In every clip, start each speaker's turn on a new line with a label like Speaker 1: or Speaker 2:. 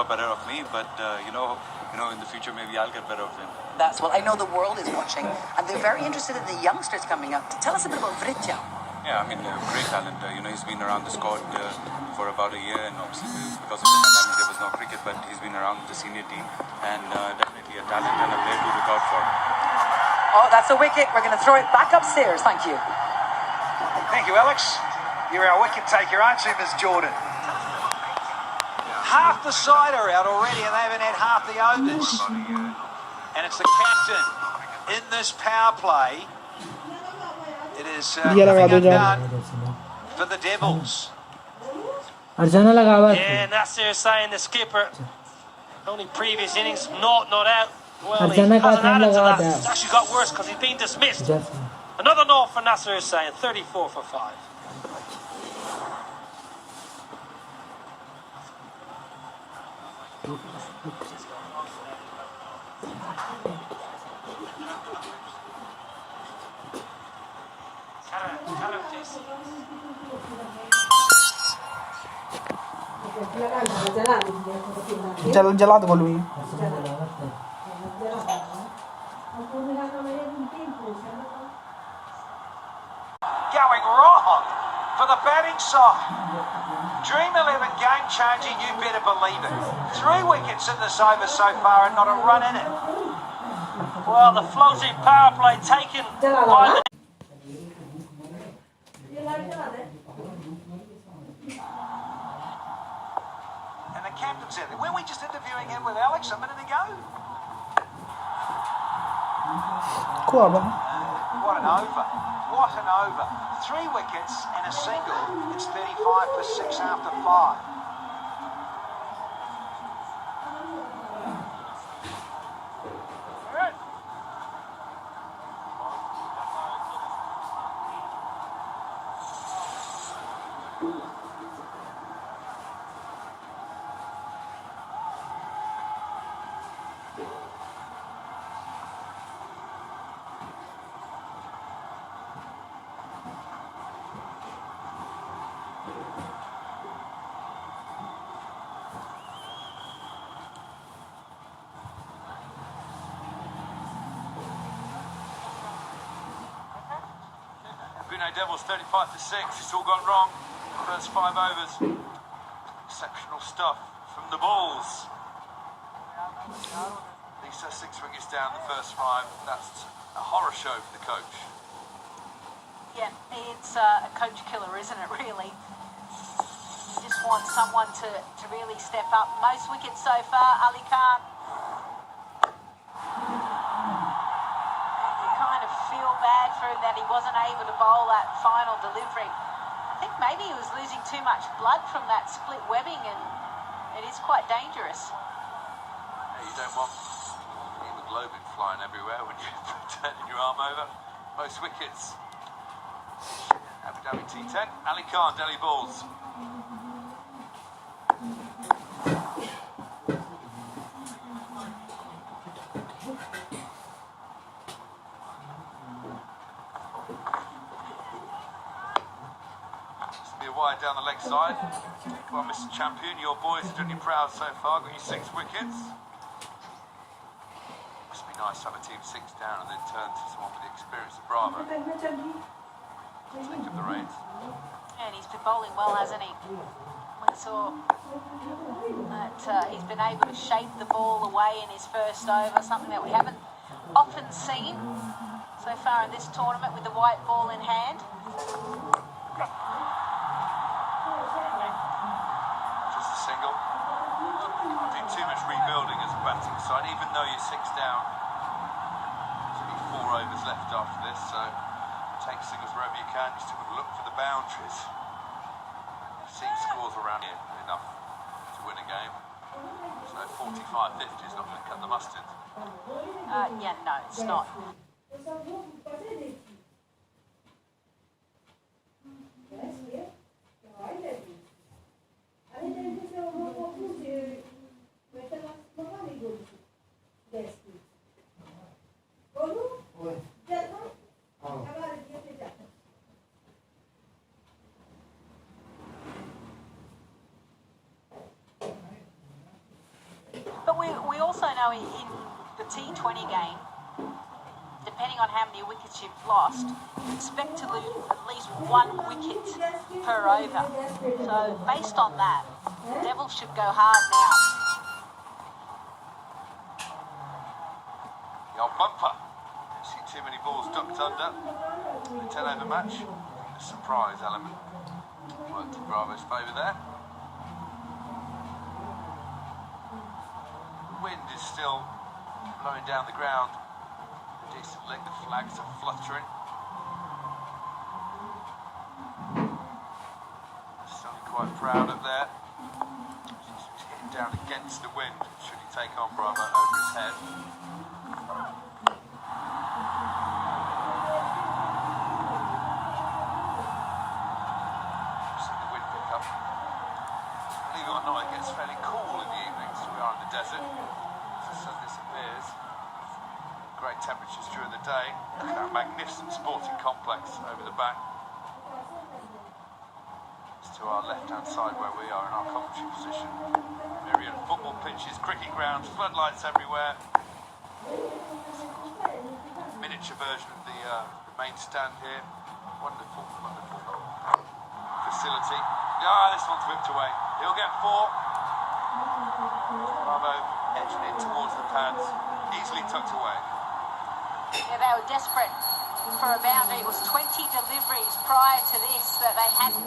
Speaker 1: got better of me, but you know, in the future maybe I'll get better of him.
Speaker 2: That's well. I know the world is watching, and they're very interested in the youngsters coming up. Tell us a bit about Fritja.
Speaker 1: Yeah, I mean, great talent. He's been around the squad for about a year, and obviously because of the pandemic there was no cricket, but he's been around the senior team, and definitely a talent and a player to look out for.
Speaker 2: Oh, that's a wicket. We're going to throw it back upstairs. Thank you.
Speaker 3: Thank you, Alex. You're our wicket taker, aren't you, Ms. Jordan? Half the side are out already, and they haven't had half the overs. And it's the captain in this power play. It is coming undone for the Devils.
Speaker 4: Yeah, Nasser saying the skipper. Only previous innings, not out. Well, he hasn't added to that. It's actually got worse because he's been dismissed. Another note for Nasser Hussain, 34 for 5.
Speaker 5: जला तो बोलूँ
Speaker 3: Going wrong for the batting side. Dream 11 game changing, you better believe it. 3 wickets in this over so far and not a run in it.
Speaker 4: Well, the floating power play taken by the...
Speaker 3: And the captain's out there. Weren't we just interviewing him with Alex a minute ago?
Speaker 5: What
Speaker 3: an over. What an over. 3 wickets and a single. It's 35 for 6 after 5. Pune Devils 35 for 6. It's all gone wrong. First 5 overs. Exceptional stuff from the Bulls. Lisa 6 wickets down the first 5. That's a horror show for the coach.
Speaker 6: Yeah, it's a coach killer, isn't it, really? You just want someone to really step up. Most wickets so far, Ali Khan. Feel bad for him that he wasn't able to bowl that final delivery. I think maybe he was losing too much blood from that split webbing, and it is quite dangerous.
Speaker 3: Yeah, you don't want hemoglobin flying everywhere when you're turning your arm over. Most wickets. Abu Dhabi T10. Ali Khan, Delhi Bulls. Wide down the leg side. Well, Mr. Champion, your boys are doing you proud so far. Got you 6 wickets. Must be nice to have a team 6 down and then turn to someone with the experience of Bravo. Take up the reins.
Speaker 6: And he's been bowling well, hasn't he? We saw that he's been able to shape the ball away in his first over, something that we haven't often seen so far in this tournament with the white ball in hand.
Speaker 3: Single. Can't do too much rebuilding as a batting side, even though you're 6 down. There's only 4 overs left after this, so take singles wherever you can. You still got to look for the boundaries. You've seen scores around here enough to win a game. So 45-50 is not going to cut the mustard.
Speaker 6: Yeah, no, it's not. know, in the T20 game, depending on how many wickets you've lost, expect to lose at least 1 wicket per over. So based on that, the Devils should go hard now.
Speaker 3: The old bumper. Don't see too many balls ducked under. The 10 over match. The surprise element worked in Bravo's favour there. The wind is still blowing down the ground. A decent lick, the flags are fluttering. Sounding quite proud up there. He's hitting down against the wind. Should he take on Bravo over his head? It's fairly cool in the evenings. We are in the desert. As the sun disappears. Great temperatures during the day. Look at that magnificent sporting complex over the back. It's to our left-hand side where we are in our commentary position. Myriad football pitches, cricket grounds, floodlights everywhere. Miniature version of the main stand here. Wonderful, wonderful facility. Ah, this one's whipped away. He'll get 4. Bravo edging in towards the pads, easily tucked away.
Speaker 6: Yeah, they were desperate for a boundary. It was 20 deliveries prior to this that they hadn't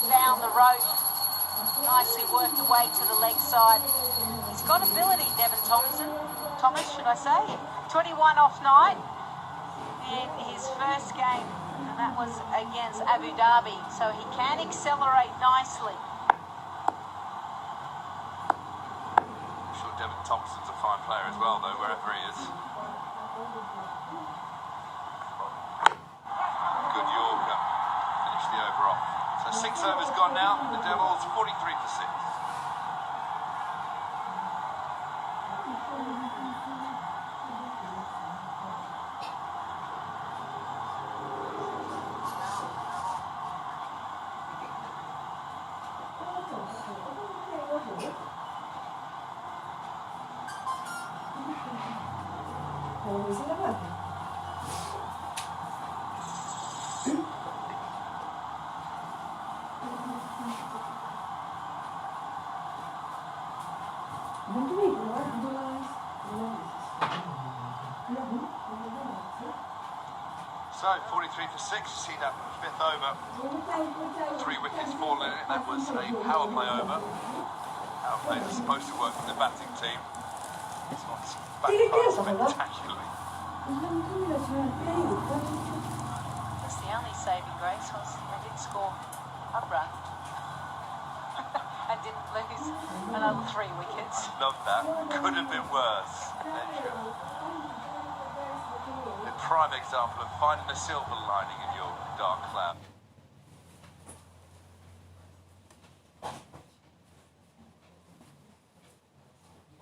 Speaker 6: found the rope. Nicely worked away to the leg side. He's got ability, Devon Thomas, should I say. 21 off night in his first game, and that was against Abu Dhabi. So he can accelerate nicely.
Speaker 3: Devon Thompson's a fine player as well, though, wherever he is. Good Yorker. Finish the over off. So 6 overs gone now. The Devils 43 for 6. So 43 for 6. You see that 5th over. 3 wickets falling in it. That was a power play over. Power plays are supposed to work for the batting team. This one's backfired spectacularly.
Speaker 6: That's the only saving grace was they didn't score a run and didn't lose another 3 wickets.
Speaker 3: Love that. Could have been worse. A prime example of finding a silver lining in your dark cloud.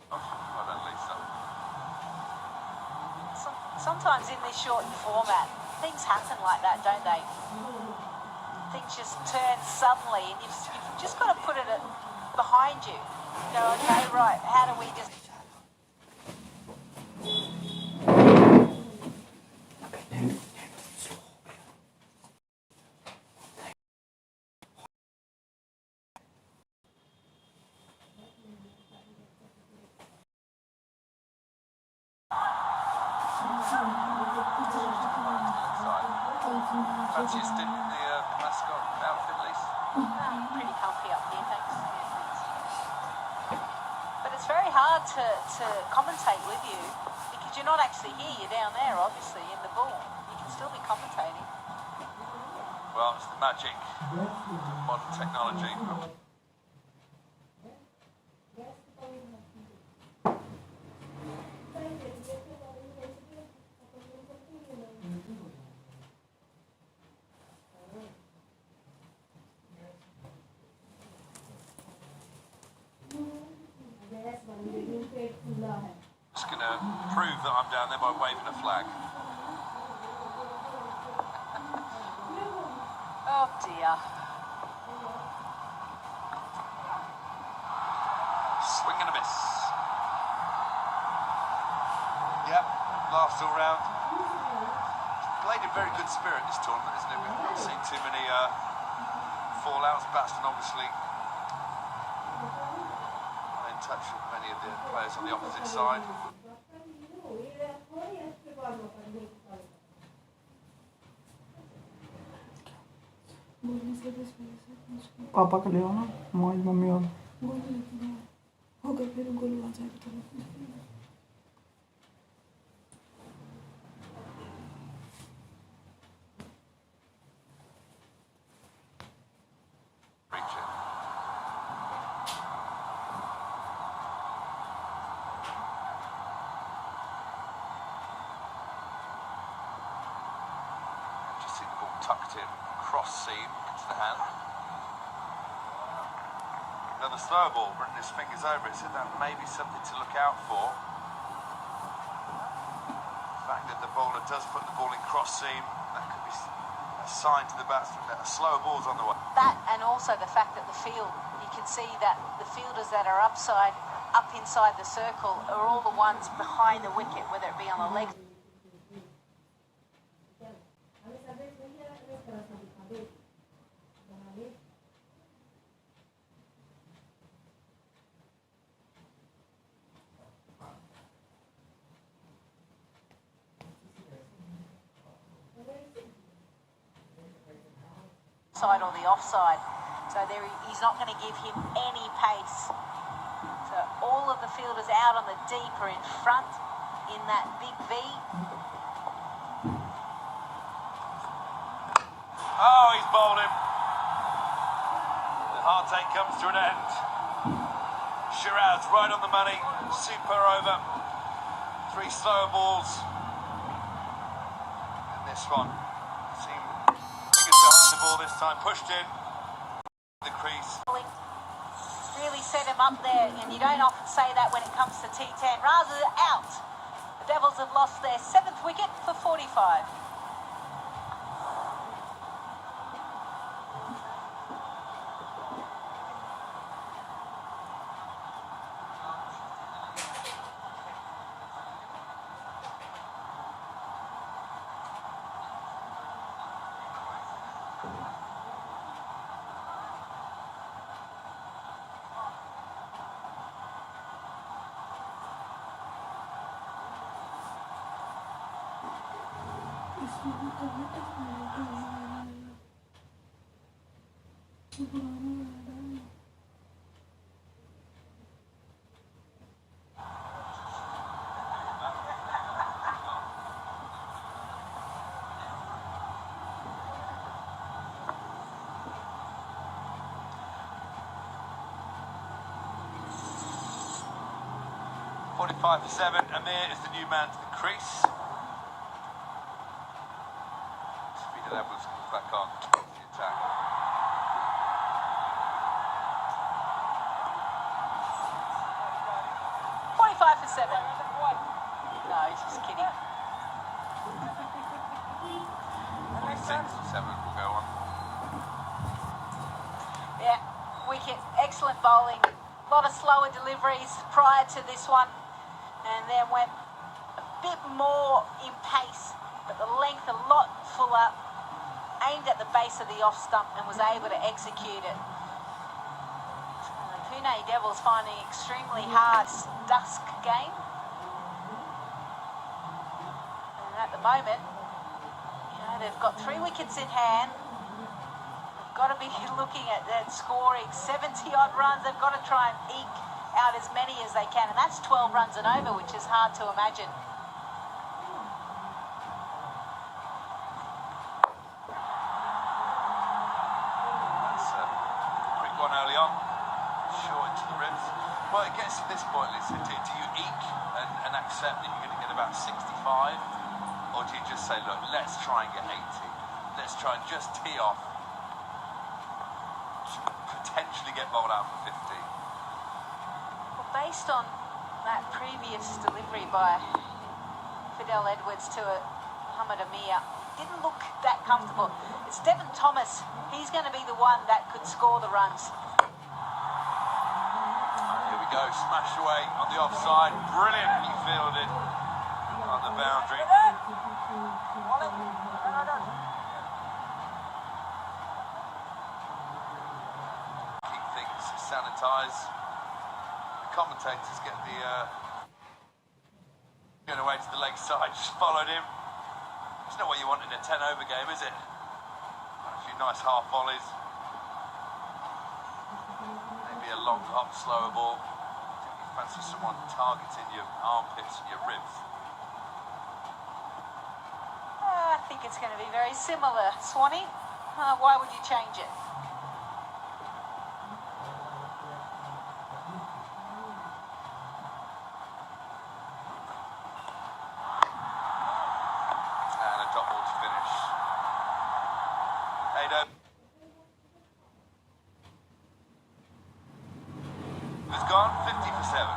Speaker 3: Well done, Lisa.
Speaker 6: Sometimes in this shortened format, things happen like that, don't they? Things just turn suddenly, and you've just got to put it behind you. You know, okay, right, how do we just...
Speaker 3: Fancy a stint in the mascot outfit, Lisa?
Speaker 6: Pretty comfy up here, thanks. Yeah, thanks. But it's very hard to commentate with you because you're not actually here. You're down there, obviously, in the ball. You can still be commentating.
Speaker 3: Well, it's the magic of modern technology. Just going to prove that I'm down there by waving a flag.
Speaker 6: Oh dear.
Speaker 3: Swing and a miss. last all round. Played in very good spirit this tournament, isn't it? We've not seen too many fallouts. Batsmen obviously not in touch with many of the players on the opposite side.
Speaker 5: पापा का ले आओ ना mummy और
Speaker 7: होगा फिर गोली आ जाएगी तो
Speaker 3: Just see the ball tucked in, cross seam into the hand. Another slow ball, running his fingers over it, so that may be something to look out for. The fact that the bowler does put the ball in cross seam, that could be a sign to the batsman that a slower ball's on the way.
Speaker 6: That, and also the fact that the field, you can see that the fielders that are up inside the circle are all the ones behind the wicket, whether it be on the leg. Side or the offside, so there he's not going to give him any pace. So all of the fielders out on the deep are in front in that big V.
Speaker 3: Oh, he's bowled him. The heartache comes to an end. Shiraz right on the money, super over. 3 slower balls in this one. The ball this time pushed in the crease.
Speaker 6: Really set him up there, and you don't often say that when it comes to T10. Rather out. The Devils have lost their 7th wicket for 45.
Speaker 3: $45 for 7. Amir is the new man to the crease. Speed of levels comes back on the attack.
Speaker 6: $45 for 7. No, he's just kidding.
Speaker 3: 46 for 7 will go on.
Speaker 6: Yeah, wicket, excellent bowling. A lot of slower deliveries prior to this one, and then went a bit more in pace, but the length a lot fuller, aimed at the base of the off stump and was able to execute it. The Pune Devils finding extremely hard dusk game, and at the moment, they've got 3 wickets in hand. Got to be looking at that scoring 70-odd runs. They've got to try and eke out as many as they can, and that's 12 runs and over, which is hard to imagine.
Speaker 3: That's a quick one early on, short into the ribs. Well, it gets to this point, Lisa. Do you eke and accept that you're going to get about 65, or do you just say, look, let's try and get 80? Let's try and just tee off. Potentially get bowled out for 50.
Speaker 6: Well, based on that previous delivery by Fidel Edwards to Muhammad Amir, didn't look that comfortable. It's Devon Thomas. He's going to be the one that could score the runs.
Speaker 3: Here we go, smashed away on the offside. Brilliantly fielded on the the boundary. Keep things sanitised. The commentators get the going away to the leg side, just followed him. It's not what you want in a 10-over game, is it? A few nice half volleys. Maybe a long hop, slower ball. You fancy someone targeting your armpits and your ribs.
Speaker 6: I think it's going to be very similar, Swanee. Why would you change it?
Speaker 3: And a dot ball to finish. 8-0. It's gone 50 for 7.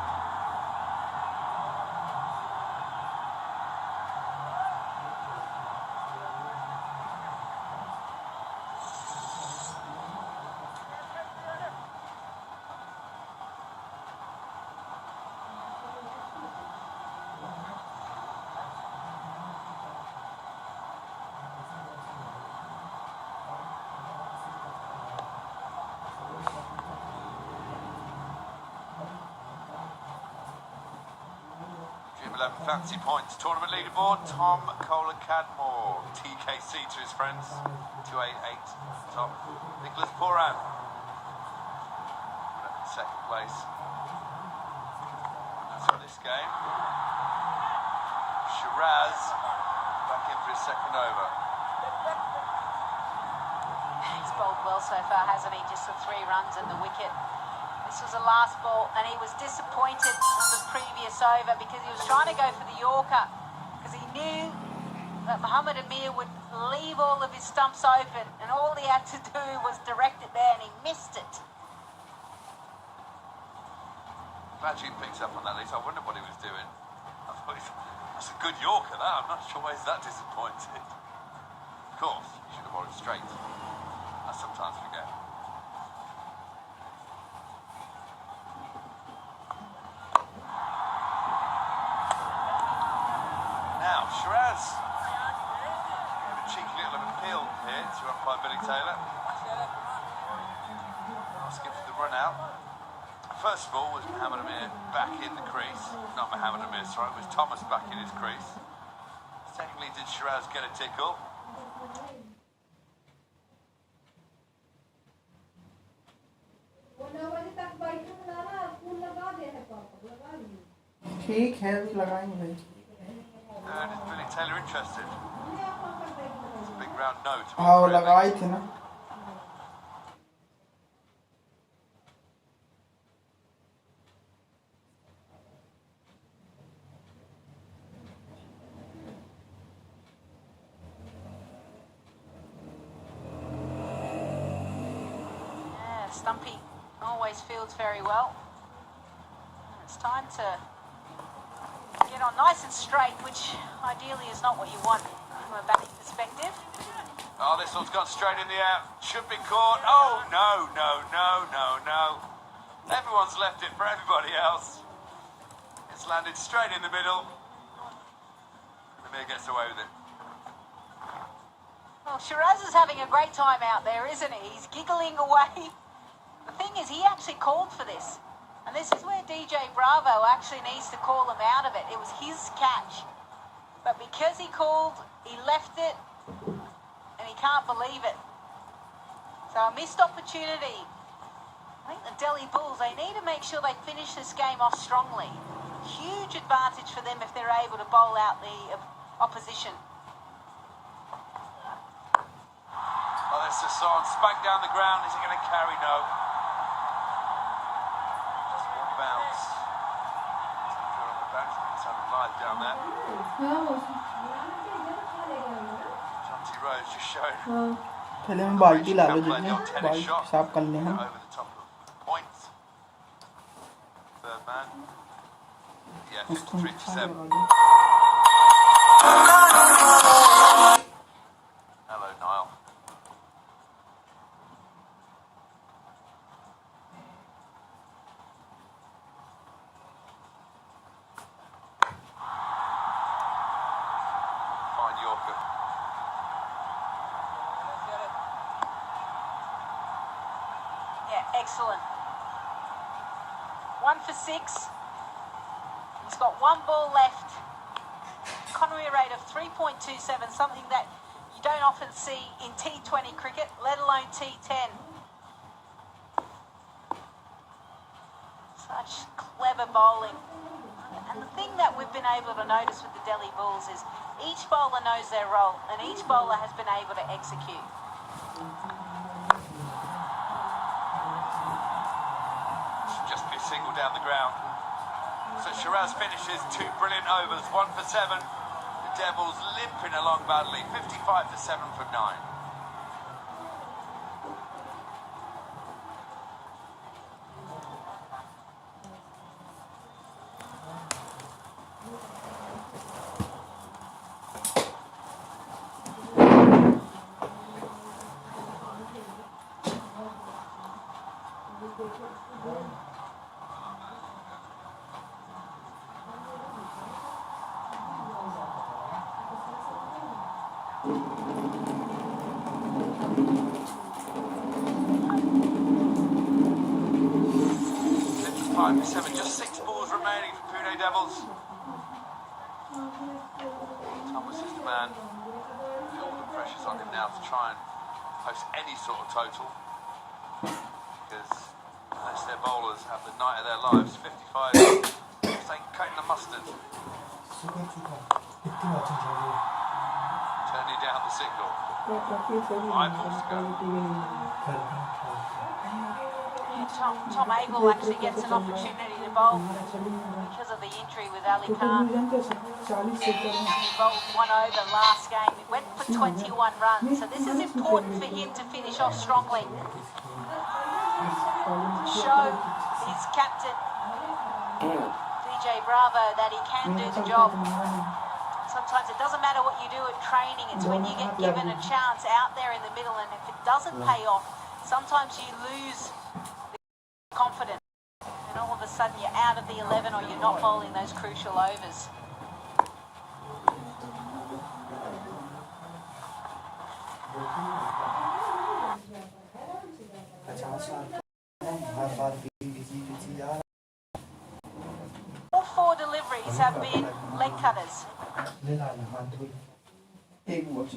Speaker 3: Fancy points. Tournament leaderboard, Tom Kohler-Cadmore. TKC to his friends. 288 top. Nicholas Poran. Second place. So this game, Shiraz back in for his second over.
Speaker 6: He's bowled well so far, hasn't he? Just the 3 runs and the wicket. This was the last ball, and he was disappointed on the previous over because he was trying to go for the Yorker because he knew that Mohammad Amir would leave all of his stumps open, and all he had to do was direct it there, and he missed it.
Speaker 3: Glad you picked up on that, Lisa. I wondered what he was doing. I thought that's a good Yorker, that. I'm not sure why he's that disappointed. Of course, you should have bowled it straight. I sometimes forget. Now, Shiraz. A cheeky little appeal here to umpire Billy Taylor. Asking for the run out. First ball was Mohammad Amir back in the crease. Not Mohammad Amir, sorry, it was Thomas back in his crease. Secondly, did Shiraz get a tickle?
Speaker 5: ठीक है लगाएंगे भाई.
Speaker 3: And is Billy Taylor interested? It's a big round no to
Speaker 5: हाँ वो लगाई थी ना.
Speaker 6: Yeah, Stumpy always fields very well. It's time to get on nice and straight, which ideally is not what you want from a batting perspective.
Speaker 3: Oh, this one's gone straight in the air. Should be caught. Oh, no, no, no, no, no. Everyone's left it for everybody else. It's landed straight in the middle. Amir gets away with it.
Speaker 6: Well, Shiraz is having a great time out there, isn't he? He's giggling away. The thing is, he actually called for this. And this is where DJ Bravo actually needs to call him out of it. It was his catch. But because he called, he left it, and he can't believe it. So a missed opportunity. I think the Delhi Bulls, they need to make sure they finish this game off strongly. Huge advantage for them if they're able to bowl out the opposition.
Speaker 3: Oh, there's Sasson. Spanked down the ground. Is he going to carry? No. Just one bounce. On the bounce. It's live down there. Shanti Rose just showed.
Speaker 5: पहले हम बाल्टी ला लो जितने बाल्टी साफ कर लें हम.
Speaker 3: Over the top of points. Third man. Yeah, 53 for 7. Hello, Niall.
Speaker 6: Excellent. 1 for 6. He's got one ball left. Economy rate of 3.27, something that you don't often see in T20 cricket, let alone T10. Such clever bowling. And the thing that we've been able to notice with the Delhi Bulls is each bowler knows their role and each bowler has been able to execute.
Speaker 3: Should just be a single down the ground. So Shiraz finishes 2 brilliant overs, 1 for 7. The Devils limping along badly, 55 to 7 from 9. Seven, just 6 balls remaining for Pune Devils. Thomas is the man. All the pressure's on him now to try and post any sort of total. Because unless their bowlers have the night of their lives, 55 just ain't cutting the mustard. Turning down the signal. 5 balls to go.
Speaker 6: Tom Abu actually gets an opportunity to bowl because of the injury with Ali Khan. He bowled 1 over last game. It went for 21 runs. So this is important for him to finish off strongly. Show his captain, DJ Bravo, that he can do the job. Sometimes it doesn't matter what you do at training. It's when you get given a chance out there in the middle, and if it doesn't pay off, sometimes you lose confidence, and all of a sudden you're out of the 11 or you're not bowling those crucial overs. All 4 deliveries have been leg cutters.